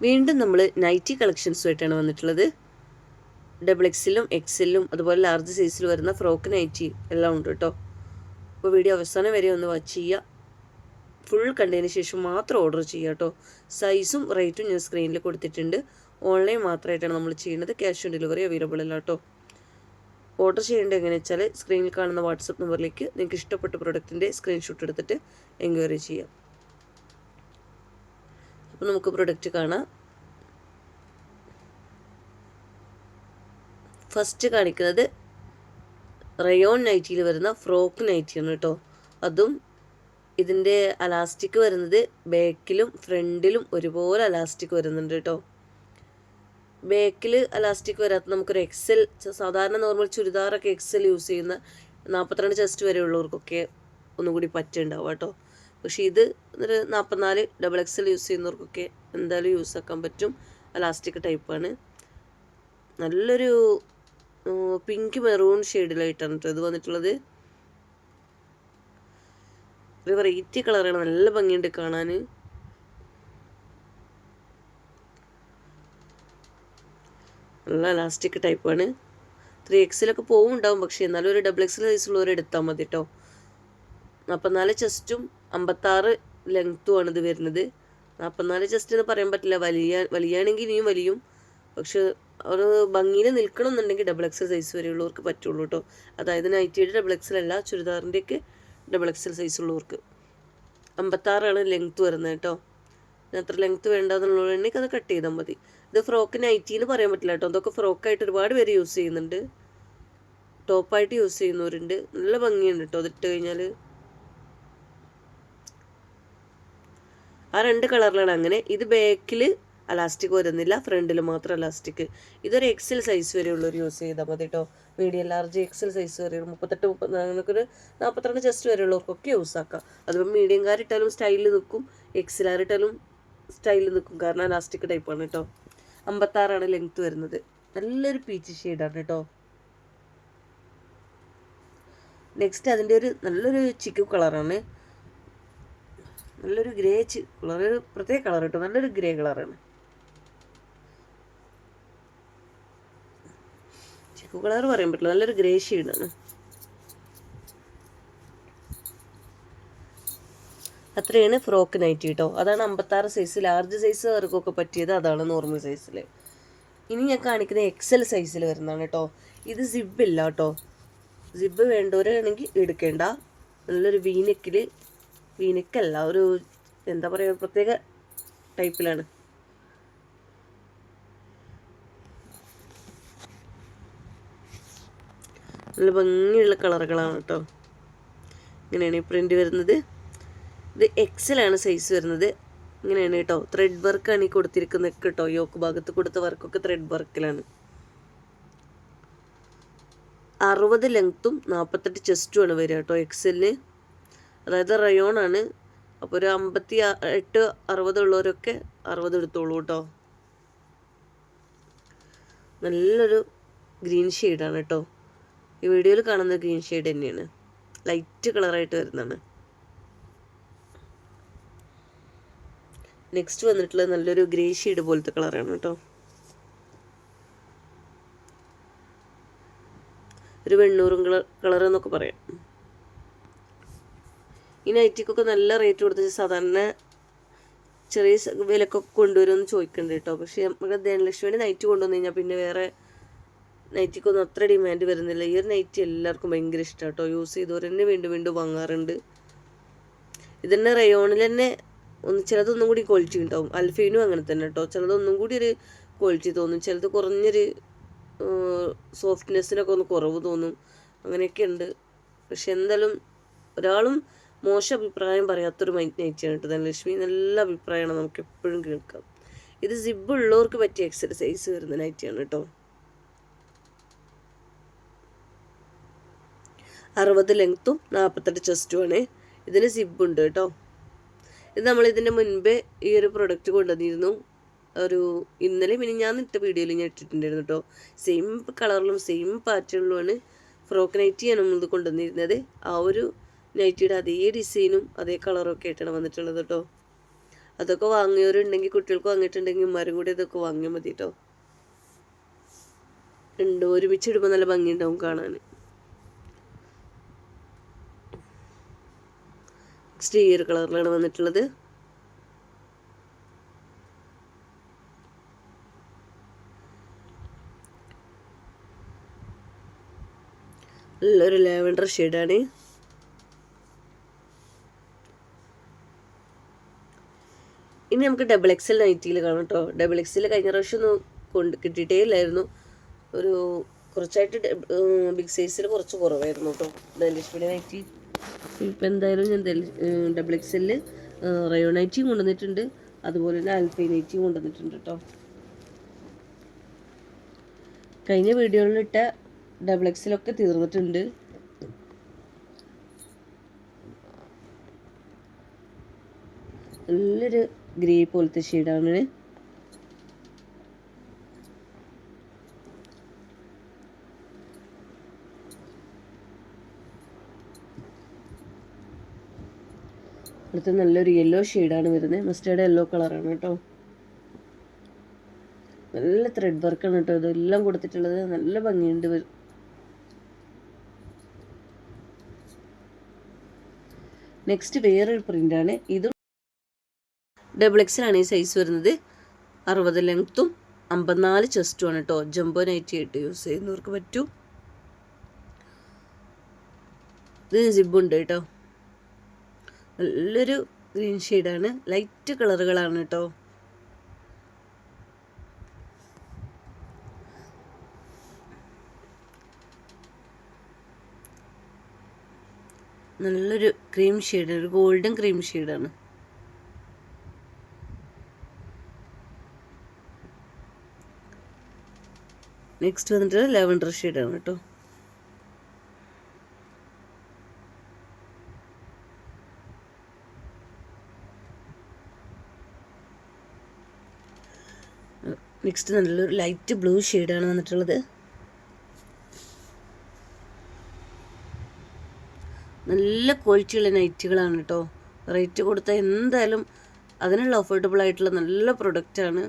വീണ്ടും നമ്മൾ നൈറ്റി കളക്ഷൻസുമായിട്ടാണ് വന്നിട്ടുള്ളത്. XXL XL അതുപോലെ ലാർജ് സൈസിൽ വരുന്ന ഫ്രോക്ക് നൈറ്റി എല്ലാം ഉണ്ട് കേട്ടോ. അപ്പോൾ വീഡിയോ അവസാനം വരെ ഒന്ന് വാച്ച് ചെയ്യുക. ഫുൾ കണ്ടതിന് ശേഷം മാത്രം ഓർഡർ ചെയ്യുക കേട്ടോ. സൈസും റേറ്റും ഞാൻ സ്ക്രീനിൽ കൊടുത്തിട്ടുണ്ട്. ഓൺലൈൻ മാത്രമായിട്ടാണ് നമ്മൾ ചെയ്യുന്നത്. ക്യാഷ് ഓൺ ഡെലിവറി അവൈലബിൾ അല്ല കേട്ടോ. ഓർഡർ ചെയ്യേണ്ടത് എങ്ങനെയാണെന്ന് വെച്ചാൽ സ്ക്രീനിൽ കാണുന്ന വാട്സപ്പ് നമ്പറിലേക്ക് നിങ്ങൾക്ക് ഇഷ്ടപ്പെട്ട പ്രൊഡക്റ്റിൻ്റെ സ്ക്രീൻഷോട്ട് എടുത്തിട്ട് എൻക്വയറി ചെയ്യാം. അപ്പോൾ നമുക്ക് പ്രൊഡക്റ്റ് കാണാം. ഫസ്റ്റ് കാണിക്കുന്നത് റയോൺ നൈറ്റിയിൽ വരുന്ന ഫ്രോക്ക് നൈറ്റിയാണ് കേട്ടോ. അതും ഇതിൻ്റെ അലാസ്റ്റിക് വരുന്നത് ബാക്കിലും ഫ്രണ്ടിലും ഒരുപോലെ അലാസ്റ്റിക് വരുന്നുണ്ട് കേട്ടോ. ബാക്കിൽ അലാസ്റ്റിക് വരാത്ത നമുക്കൊരു XL, സാധാരണ നോർമൽ ചുരിദാറൊക്കെ XL യൂസ് ചെയ്യുന്ന 42 ചെസ്റ്റ് വരെ ഉള്ളവർക്കൊക്കെ ഒന്നും കൂടി പറ്റുണ്ടാവും കേട്ടോ. പക്ഷേ ഇത് ഒരു 44 XXL യൂസ് ചെയ്യുന്നവർക്കൊക്കെ എന്തായാലും യൂസ് ആക്കാൻ പറ്റും. അലാസ്റ്റിക് ടൈപ്പാണ്. നല്ലൊരു പിങ്ക് മെറൂൺ ഷെയ്ഡിലായിട്ടാണ് കേട്ടോ ഇത് വന്നിട്ടുള്ളത്. ഒരു വെറൈറ്റി കളറാണ്, നല്ല ഭംഗിയുണ്ട് കാണാൻ. നല്ല ഇലാസ്റ്റിക് ടൈപ്പാണ്. 3XL ഒക്കെ പോകുന്നുണ്ടാവും, പക്ഷേ എന്നാലും ഒരു XXL സൈസുള്ളവർ എടുത്താൽ മതി കേട്ടോ. 44 ചെസ്റ്റും 56 ലെങ്ത്തുമാണ് ഇത് വരുന്നത്. 44 ചെസ്റ്റ് എന്ന് പറയാൻ പറ്റില്ല, വലിയാണെങ്കിൽ ഇനിയും വലിയും. പക്ഷെ ഒരു ഭംഗിയിൽ നിൽക്കണം എന്നുണ്ടെങ്കിൽ XXL സൈസ് വരെയുള്ളവർക്ക് പറ്റുള്ളൂ കേട്ടോ. അതായത് നൈറ്റിയുടെ XXL അല്ല, ചുരിദാറിൻ്റെയൊക്കെ XXL സൈസ് ഉള്ളവർക്ക്. 56 ലെങ്ത്ത് വരുന്നത് കേട്ടോ. അത്ര ലെങ്ത്ത് വേണ്ടെന്നുള്ളവരുണ്ടെങ്കിൽ അത് കട്ട് ചെയ്താൽ മതി. ഇത് ഫ്രോക്ക് നൈറ്റി എന്ന് പറയാൻ പറ്റില്ല കേട്ടോ. അതൊക്കെ ഫ്രോക്കായിട്ട് ഒരുപാട് പേര് യൂസ് ചെയ്യുന്നുണ്ട്, ടോപ്പായിട്ട് യൂസ് ചെയ്യുന്നവരുണ്ട്. നല്ല ഭംഗിയുണ്ട് കേട്ടോ അതിട്ട് കഴിഞ്ഞാൽ. ആ 2 കളറിലാണ് അങ്ങനെ. ഇത് ബാക്കിൽ അലാസ്റ്റിക് വരുന്നില്ല, ഫ്രണ്ടിൽ മാത്രം അലാസ്റ്റിക്. ഇതൊരു XL സൈസ് വരെയുള്ളവർ യൂസ് ചെയ്താൽ മതി കേട്ടോ. മീഡിയം ലാർജ് XL സൈസ് വരെ 38 നമുക്കൊരു 42 ചെസ്റ്റ് വരെയുള്ളവർക്കൊക്കെ യൂസ് ആക്കാം. അതിപ്പോൾ മീഡിയംകാരിട്ടാലും സ്റ്റൈലിൽ നിൽക്കും, XL ഇട്ടാലും സ്റ്റൈലിൽ നിൽക്കും, കാരണം അലാസ്റ്റിക് ടൈപ്പാണ് കേട്ടോ. 56 ലെങ്ത്ത് വരുന്നത്. നല്ലൊരു പീച്ച് ഷെയ്ഡാണ് കേട്ടോ. നെക്സ്റ്റ് അതിൻ്റെ ഒരു നല്ലൊരു ചിക്കു കളറാണ്. നല്ലൊരു ഗ്രേ കളർ, പ്രത്യേക കളർ കേട്ടോ. നല്ലൊരു ഗ്രേ കളറാണ്. ചിക്കു കളർ പറയാൻ പറ്റില്ല, നല്ലൊരു ഗ്രേ ഷെയ്ഡാണ്. അത്രയാണ് ഫ്രോക്ക് നൈറ്റി കേട്ടോ. അതാണ് 56 സൈസ്. ലാർജ് സൈസ് അവർക്കൊക്കെ പറ്റിയത് അതാണ്, നോർമൽ സൈസിൽ. ഇനി ഞാൻ കാണിക്കുന്നത് XL സൈസിൽ വരുന്നതാണ് കേട്ടോ. ഇത് സിബ് ഇല്ല കേട്ടോ. സിബ് വേണ്ടവരാണെങ്കിൽ എടുക്കേണ്ട. നല്ലൊരു വീനെക്കല്ല, ഒരു എന്താ പറയുക, പ്രത്യേക ടൈപ്പിലാണ്. നല്ല ഭംഗിയുള്ള കളറുകളാണ് കേട്ടോ. ഇങ്ങനെയാണ് ഈ പ്രിൻ്റ് വരുന്നത്. ഇത് XL ആണ് സൈസ് വരുന്നത്. ഇങ്ങനെയാണ് കേട്ടോ. ത്രെഡ് വർക്കാണ് ഈ കൊടുത്തിരിക്കുന്നത് കേട്ടോ. യോക്ക് ഭാഗത്ത് കൊടുത്ത വർക്കൊക്കെ ത്രെഡ് വർക്കിലാണ്. 60 ലെങ്ത്തും 48 ചെസ്റ്റുമാണ് വരിക കേട്ടോ XLന്. അതായത് റയോൺ ആണ്. അപ്പോൾ ഒരു 58 60 ഉള്ളവരൊക്കെ 60 എടുത്തോളൂ കേട്ടോ. നല്ലൊരു ഗ്രീൻ ഷെയ്ഡാണ് കേട്ടോ. ഈ വീഡിയോയിൽ കാണുന്ന ഗ്രീൻ ഷെയ്ഡ് തന്നെയാണ്, ലൈറ്റ് കളറായിട്ട് വരുന്നതാണ്. നെക്സ്റ്റ് വന്നിട്ടുള്ളത് നല്ലൊരു ഗ്രേ ഷെയ്ഡ് പോലത്തെ കളറാണ് കേട്ടോ. ഒരു വെണ്ണൂറും കളർ എന്നൊക്കെ പറയാം. ഈ നൈറ്റിക്കൊക്കെ നല്ല റേറ്റ് കൊടുത്തിട്ട് സാധാരണ ചെറിയ വിലക്കൊക്കെ കൊണ്ടുവരുമെന്ന് ചോദിക്കുന്നുണ്ട് കേട്ടോ. പക്ഷേ നമുക്ക് ധനലക്ഷ്മിയുടെ നൈറ്റ് കൊണ്ടുവന്നു കഴിഞ്ഞാൽ പിന്നെ വേറെ നൈറ്റിക്കൊന്നും അത്ര ഡിമാൻഡ് വരുന്നില്ല. ഈ ഒരു നൈറ്റി എല്ലാവർക്കും ഭയങ്കര ഇഷ്ടമാണ് കേട്ടോ. യൂസ് ചെയ്തവർ തന്നെ വീണ്ടും വീണ്ടും വാങ്ങാറുണ്ട്. ഇതന്നെ റയോണിൽ തന്നെ ചിലതൊന്നും കൂടി ക്വാളിറ്റി ഉണ്ടാവും. അൽഫീനും അങ്ങനെ തന്നെ കേട്ടോ. ചിലതൊന്നും കൂടി ഒരു ക്വാളിറ്റി തോന്നും, ചിലത് കുറഞ്ഞൊരു സോഫ്റ്റ്നെസ്സിനൊക്കെ ഒന്ന് കുറവ് തോന്നും. അങ്ങനെയൊക്കെ ഉണ്ട്. പക്ഷെ എന്തായാലും ഒരാളും മോശം അഭിപ്രായം പറയാത്തൊരു നൈറ്റിയാണ് കേട്ടോ ധനലക്ഷ്മി. നല്ല അഭിപ്രായമാണ് നമുക്ക് എപ്പോഴും കേൾക്കാം. ഇത് സിബ് ഉള്ളവർക്ക് പറ്റിയ XL സൈസ് വരുന്ന നൈറ്റിയാണ് കേട്ടോ. 60 ലെങ്ത്തും 48 ചെസ്റ്റുമാണ്. ഇതിന് സിബ് ഉണ്ട് കേട്ടോ. ഇത് നമ്മളിതിൻ്റെ മുൻപേ ഈ ഒരു പ്രൊഡക്റ്റ് കൊണ്ടുവന്നിരുന്നു. ഒരു ഇന്നലെ ഞാൻ ഇട്ട വീഡിയോയിൽ ഞാൻ ഇട്ടിട്ടുണ്ടായിരുന്നു കേട്ടോ. സെയിം കളറിലും സെയിം പാറ്റേണിലുമാണ് ഫ്രോക്ക് നൈറ്റിയാണ് നമ്മളിത് കൊണ്ടുവന്നിരുന്നത്. ആ ഒരു നൈറ്റിയുടെ അതേ ഡിസൈനും അതേ കളറും ഒക്കെ ആയിട്ടാണ് വന്നിട്ടുള്ളത് കേട്ടോ. അതൊക്കെ വാങ്ങിയവരുണ്ടെങ്കിൽ, കുട്ടികൾക്ക് വാങ്ങിയിട്ടുണ്ടെങ്കിൽ ഉമ്മാരും കൂടി ഇതൊക്കെ വാങ്ങിയാൽ മതി കേട്ടോ. രണ്ടും ഒരുമിച്ചിടുമ്പോൾ നല്ല ഭംഗിയുണ്ടാവും കാണാൻ. നെക്സ്റ്റ് ഈ ഒരു കളറിലാണ് വന്നിട്ടുള്ളത്. നല്ലൊരു ലാവൻഡർ ഷെയ്ഡാണ്. ഇനി നമുക്ക് ഡബിൾ എക്സൽ നൈറ്റിയിൽ കാണാം കേട്ടോ. ഡബിൾ എക്സൽ കഴിഞ്ഞ പ്രാവശ്യം ഒന്നും കിട്ടിയിട്ടേ ഇല്ലായിരുന്നു. ഒരു കുറച്ചായിട്ട് ബിഗ് സൈസിൽ കുറച്ച് കുറവായിരുന്നു കേട്ടോ ധനുഷ് മീഡിയ നൈറ്റി. ഇപ്പം എന്തായാലും ഞാൻ ഡബിൾ എക്സലിൽ റയോൺ നൈറ്റിയും കൊണ്ടുവന്നിട്ടുണ്ട്, അതുപോലെ തന്നെ ആൽഫൈ നൈറ്റിയും കൊണ്ടുവന്നിട്ടുണ്ട് കേട്ടോ. കഴിഞ്ഞ വീഡിയോയിലിട്ട ഡബിൾ എക്സലൊക്കെ തീർന്നിട്ടുണ്ട്. നല്ലൊരു ഗ്രേ പോലത്തെ ഷെയ്ഡാണ്. അടുത്ത് നല്ലൊരു യെല്ലോ ഷെയ്ഡാണ് വരുന്നത്. മസ്റ്റേർഡ് യെല്ലോ കളറാണ് കേട്ടോ. നല്ല ത്രെഡ് വർക്കാണ് കേട്ടോ ഇതെല്ലാം കൊടുത്തിട്ടുള്ളത്. നല്ല ഭംഗിയുണ്ട്. നെക്സ്റ്റ് വേറൊരു പ്രിൻ്റാണ്. ഇതും ഡബിൾ എക്സിലാണ് ഈ സൈസ് വരുന്നത്. 60 ലെങ്ത്തും 54 ചെസ്റ്റുമാണ് കേട്ടോ. ജംബോ നൈറ്റി ആയിട്ട് യൂസ് ചെയ്യുന്നവർക്ക് പറ്റും. ഇത് സിബുണ്ട് കേട്ടോ. നല്ലൊരു ഗ്രീൻ ഷെയ്ഡാണ്. ലൈറ്റ് കളറുകളാണ് കേട്ടോ. നല്ലൊരു ക്രീം ഷെയ്ഡ്, ഒരു ഗോൾഡൻ ക്രീം ഷെയ്ഡാണ്. നെക്സ്റ്റ് വന്നിട്ട് ലാവൻഡർ ഷെയ്ഡാണ് കേട്ടോ. നെക്സ്റ്റ് നല്ലൊരു ലൈറ്റ് ബ്ലൂ ഷെയ്ഡാണ് വന്നിട്ടുള്ളത്. നല്ല ക്വാളിറ്റിയുള്ള നൈറ്റുകളാണ് കേട്ടോ. റേറ്റ് കൊടുത്താൽ എന്തായാലും അതിനുള്ള അഫോർഡബിൾ ആയിട്ടുള്ള നല്ല പ്രൊഡക്റ്റാണ്.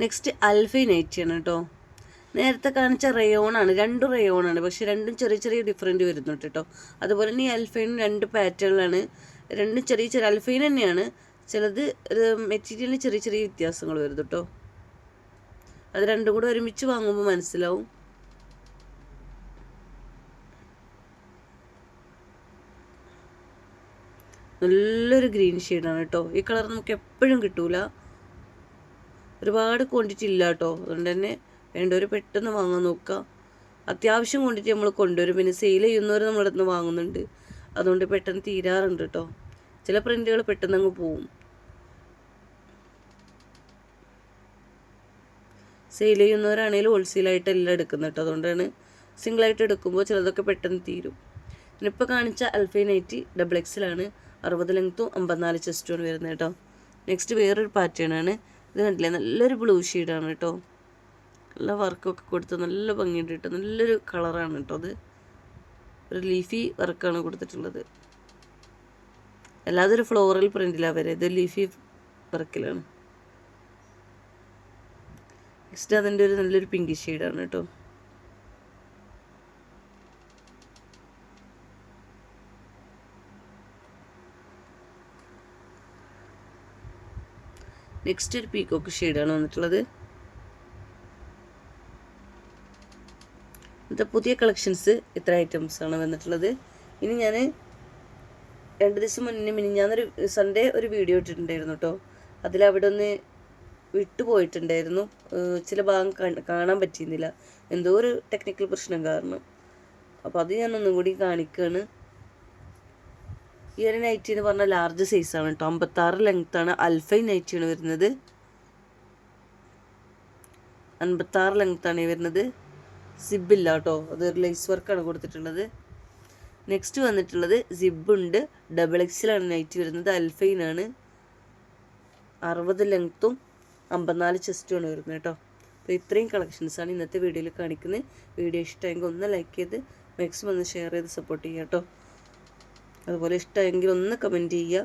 നെക്സ്റ്റ് ആൽഫൈ നൈറ്റിയാണ് കേട്ടോ. നേരത്തെ കാണിച്ച റയോണാണ്, രണ്ടും റയോണാണ്, പക്ഷെ രണ്ടും ചെറിയ ചെറിയ ഡിഫറൻറ്റ് വരുന്നുണ്ട് കേട്ടോ. അതുപോലെ തന്നെ ഈ ആൽഫൈനും 2 പാറ്റേണിലാണ്. രണ്ടും ചെറിയ ചെറിയ ആൽഫൈൻ തന്നെയാണ്, ചിലത് മെറ്റീരിയലിന് ചെറിയ ചെറിയ വ്യത്യാസങ്ങൾ വരുന്നു കേട്ടോ. അത് രണ്ടും കൂടെ ഒരുമിച്ച് വാങ്ങുമ്പോൾ മനസ്സിലാവും. നല്ലൊരു ഗ്രീൻ ഷെയ്ഡാണ് കേട്ടോ. ഈ കളർ നമുക്ക് എപ്പോഴും കിട്ടൂല, ഒരുപാട് ക്വാണ്ടിറ്റി ഇല്ല കേട്ടോ. അതുകൊണ്ട് തന്നെ വേണ്ടവർ പെട്ടെന്ന് വാങ്ങാൻ നോക്കുക. അത്യാവശ്യം ക്വാണ്ടിറ്റി നമ്മൾ കൊണ്ടുവരും, പിന്നെ സെയിൽ ചെയ്യുന്നവർ നമ്മുടെ അടുത്ത് നിന്ന് വാങ്ങുന്നുണ്ട്. അതുകൊണ്ട് പെട്ടെന്ന് തീരാറുണ്ട് കേട്ടോ. ചില പ്രിൻ്റുകൾ പെട്ടെന്ന് അങ്ങ് പോവും. സെയിൽ ചെയ്യുന്നവരാണെങ്കിലും ഹോൾസെയിലായിട്ട് എല്ലാം എടുക്കുന്നത് കേട്ടോ. അതുകൊണ്ടാണ് സിംഗിളായിട്ട് എടുക്കുമ്പോൾ ചിലതൊക്കെ പെട്ടെന്ന് തീരും. ഞാനിപ്പോൾ കാണിച്ച ആൽഫൈ നൈറ്റി ഡബിൾ എക്സിലാണ്. 60 ലെങ്ത്തും 54 ചെസ്റ്റുമാണ് വരുന്നത് കേട്ടോ. നെക്സ്റ്റ് വേറൊരു പാറ്റേണാണ്. ഇത് കണ്ടില്ലേ, നല്ലൊരു ബ്ലൂ ഷെയ്ഡാണ് കേട്ടോ. നല്ല വർക്കൊക്കെ കൊടുത്ത് നല്ല ഭംഗിയുണ്ട് കേട്ടോ. നല്ലൊരു കളറാണ് കേട്ടോ. അത് ഒരു ലീഫി വർക്കാണ് കൊടുത്തിട്ടുള്ളത്. അല്ലാതെ ഒരു ഫ്ലോറൽ പ്രിൻറ്റിലാണ് വരെ, ഇത് ലീഫി വർക്കിലാണ്. നെക്സ്റ്റ് അതിൻ്റെ ഒരു നല്ലൊരു പിങ്കി ഷെയ്ഡാണ് കേട്ടോ. നെക്സ്റ്റ് ഒരു പീക്കോക്ക് ഷെയ്ഡാണ് വന്നിട്ടുള്ളത്. ഇന്നത്തെ പുതിയ കളക്ഷൻസ് ഇത്ര ഐറ്റംസാണ് വന്നിട്ടുള്ളത്. ഇനി ഞാൻ 2 ദിവസം മുന്നേ ഞാനൊരു സൺഡേ ഒരു വീഡിയോ ഇട്ടിട്ടുണ്ടായിരുന്നു കേട്ടോ. അതിലവിടെ ഒന്ന് വിട്ടുപോയിട്ടുണ്ടായിരുന്നു, ചില ഭാഗം കാണാൻ പറ്റിയിരുന്നില്ല, എന്തോ ഒരു ടെക്നിക്കൽ പ്രശ്നം കാരണം. അപ്പോൾ അത് ഞാൻ ഒന്നും കൂടി കാണിക്കുകയാണ്. ഈ ഒരു നൈറ്റി എന്ന് പറഞ്ഞാൽ ലാർജ് സൈസാണ് കേട്ടോ. 56 ലെങ്ത്താണ്. ആൽഫൈ നൈറ്റിയാണ് വരുന്നത്. 56 ലെങ്ത്താണ് വരുന്നത്. സിബില്ല കേട്ടോ, അത് ലേസ് വർക്കാണ് കൊടുത്തിട്ടുള്ളത്. നെക്സ്റ്റ് വന്നിട്ടുള്ളത് സിബുണ്ട്. ഡബിൾ എക്സിലാണ് നൈറ്റി വരുന്നത്. ആൽഫൈനാണ്. 60 ലെങ്ത്തും 54 ചെസ്റ്റുമാണ് വരുന്നത് കേട്ടോ. അപ്പോൾ ഇത്രയും കളക്ഷൻസാണ് ഇന്നത്തെ വീഡിയോയിൽ കാണിക്കുന്നത്. വീഡിയോ ഇഷ്ടമെങ്കിൽ ഒന്ന് ലൈക്ക് ചെയ്ത് മാക്സിമം ഒന്ന് ഷെയർ ചെയ്ത് സപ്പോർട്ട് ചെയ്യാം കേട്ടോ. അതുപോലെ ഇഷ്ടമായെങ്കിൽ ഒന്ന് കമൻറ്റ് ചെയ്യുക.